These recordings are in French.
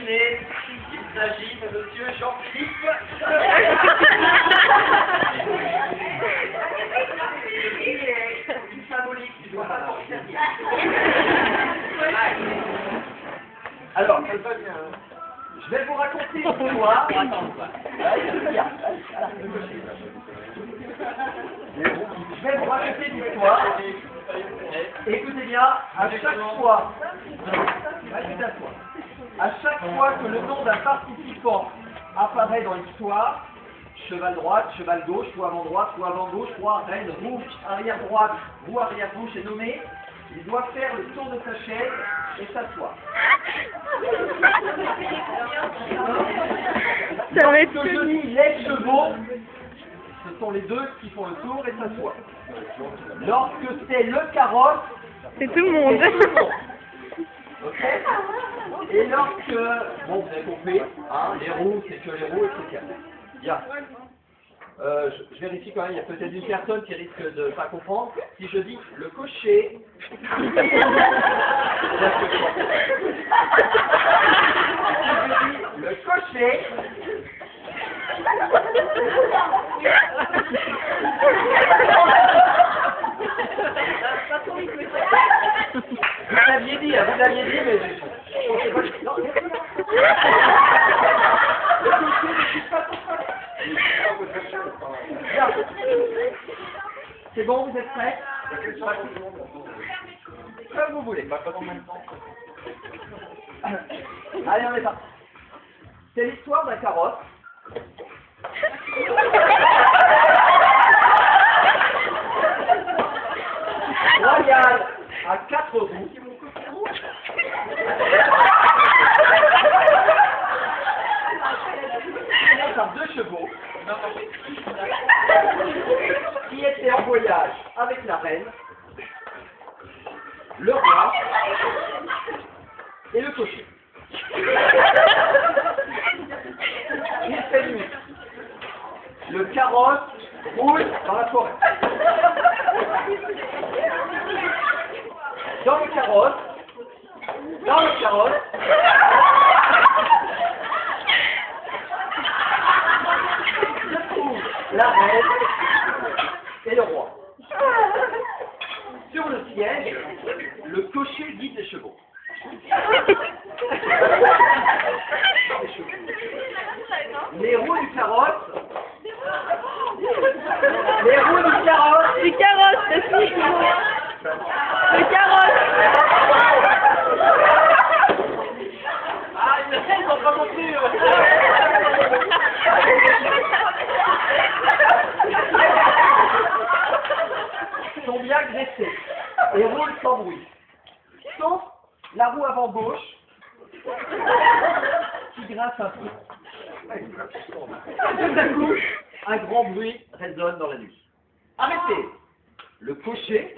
devinez, il s'agit de monsieur Jean-Philippe. Une symbolique, tu dois pas t'en servir. Alors, je vais vous raconter une histoire. Je vais vous raconter une histoire. Écoutez bien, à chaque fois que le nom d'un participant apparaît dans l'histoire, cheval droite, cheval gauche, ou avant droite, ou avant gauche, roi, reine, roue, arrière droite, roue, arrière gauche est nommé, il doit faire le tour de sa chaise et s'asseoir. Ça va être Lorsque je dis les chevaux, ce sont les deux qui font le tour et s'assoient. Lorsque c'est le carrosse, c'est tout le monde. c'est tout le monde. Ok. Et lorsque, bon, vous avez compris, hein, les roues, c'est que les roues, etc. Bien. Je vérifie quand même, il y a peut-être une personne qui risque de ne pas comprendre. Si je dis le cocher, le cocher, vous l'aviez dit, mais non. C'est bon, vous êtes prêts? Comme vous voulez. Allez, on est parti. C'est l'histoire d'un carrosse. Royal à 4 roues. Par 2 chevaux. Qui était en voyage avec la reine, le roi et le cocher. Il fait nuit. Le carrosse roule dans la forêt. Dans le carrosse, se trouve la reine et le roi. Sur le siège, le cocher guide les chevaux. Les roues du carrosse. Le carrosse, aussi. Le carrosse. Ah, ils n'ont pas compris. Sont bien graissés et roulent sans bruit. Sauf la roue avant gauche qui grince un peu. Tout à coup, un grand bruit résonne dans la nuit. Arrêtez! Le cocher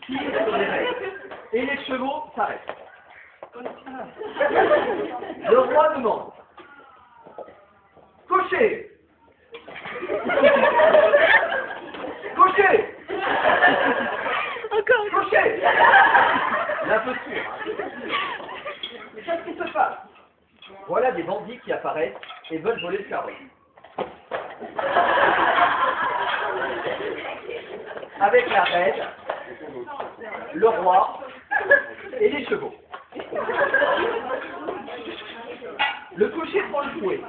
tire sur les rênes et les chevaux s'arrêtent. Le roi demande: cocher! Cocher! Encore. Cocher! L'imposture. Qu'est-ce qui se passe? Voilà des bandits qui apparaissent et veulent voler le carrosse. Avec la reine, le roi et les chevaux. Le cocher prend le fouet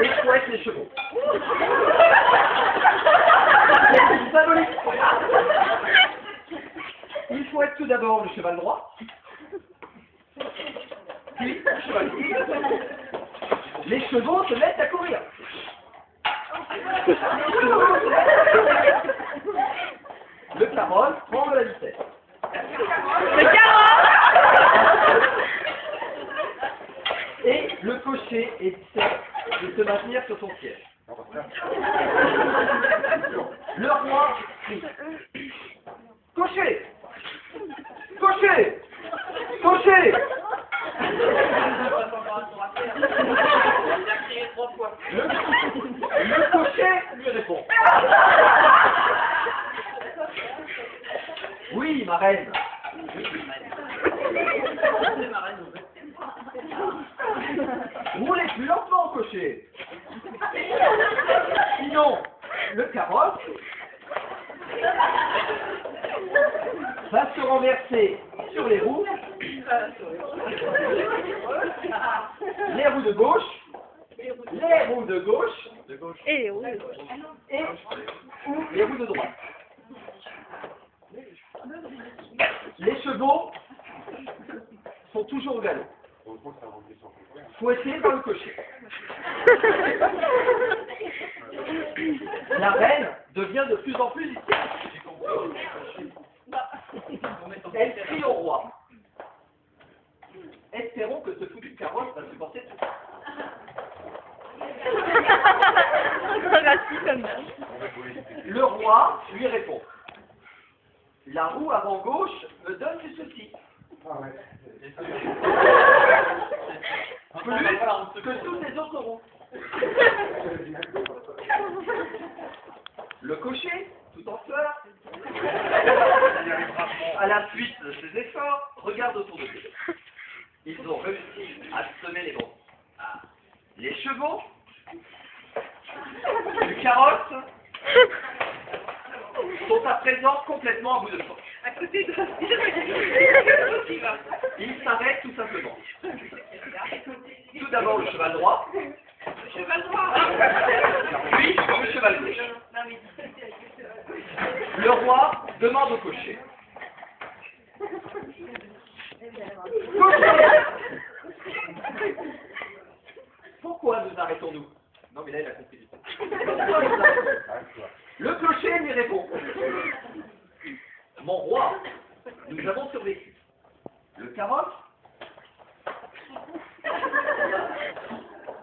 et fouette les chevaux. C'est symbolique. Il fouette tout d'abord le cheval droit, puis le cheval gauche. Les chevaux se mettent à courir. Le carrosse prend de la vitesse. Le carrosse. Et le cocher essaie de se maintenir sur son siège. Le roi crie: cocher! Cocher! Cocher! Le cocher lui répond: oui, ma reine. Roulez plus lentement, cocher. Sinon, le carrosse va se renverser sur les roues. Les roues de gauche. Les roues de gauche. Et les roues. Et les roues de droite. Les chevaux sont toujours au galop. Fouettés dans le cocher. La reine devient de plus en plus hystérique. Elle crie au roi. Espérons que ce foutu carrosse va supporter tout ça. Raciste comme ça. Le roi lui répond. La roue avant gauche me donne du souci. Plus que toutes les autres roues. Le cocher, tout en sueur, à la suite de ses efforts, regarde autour de lui. Ils ont réussi à semer les bons. Les chevaux, du carrosse, sont à présent complètement à bout de force. À côté de... Ils s'arrêtent tout simplement. Tout d'abord le cheval droit, Cheval droit. puis le cheval gauche. Le roi demande au cocher. Cocher, pourquoi nous arrêtons-nous? Non mais là il a compris. Pourquoi nous arrêtons-nous? Le clocher lui répond. Mon roi, nous avons survécu. Le carrosse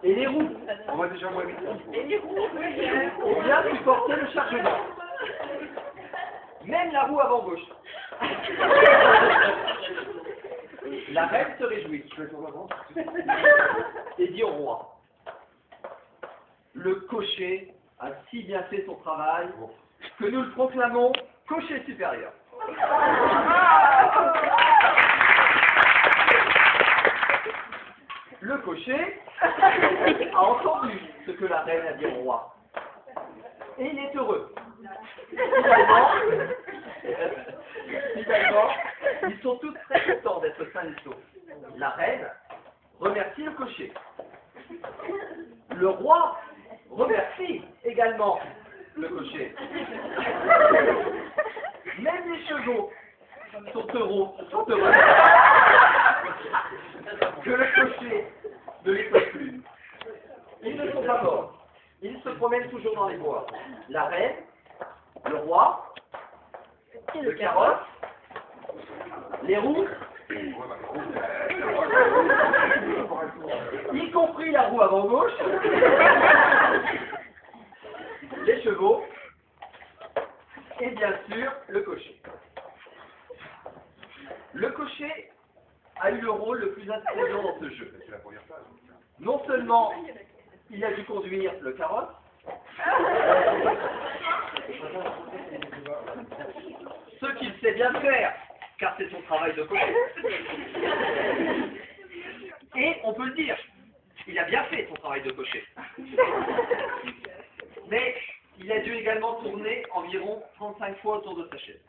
et les roues On va déjà moins vite. ont bien supporté le chargement. Même la roue avant gauche. La reine se réjouit et dit au roi. Le cocher a si bien fait son travail que nous le proclamons cocher supérieur. Le cocher a entendu ce que la reine a dit au roi. Et il est heureux. Finalement, ils sont tous très contents d'être sains et saufs. La reine remercie le cocher. Le roi remercie également le cocher. Même les chevaux sont heureux que le cocher ne les sauve plus. Ils ne sont pas morts. Ils se promènent toujours dans les bois. La reine, le roi, le carrosse, les roues, y compris la roue avant gauche, les chevaux et bien sûr le cocher. Le cocher a eu le rôle le plus intelligent dans ce jeu. Non seulement il a dû conduire le carrosse, ce qu'il sait bien faire, car c'est son travail de cocher. Et on peut le dire, il a bien fait son travail de cocher. Mais il a dû également tourner environ 35 fois autour de sa chaise.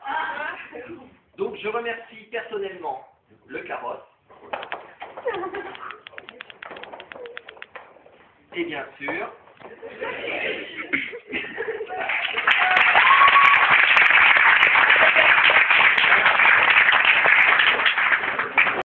Donc je remercie personnellement le carrosse. Et bien sûr,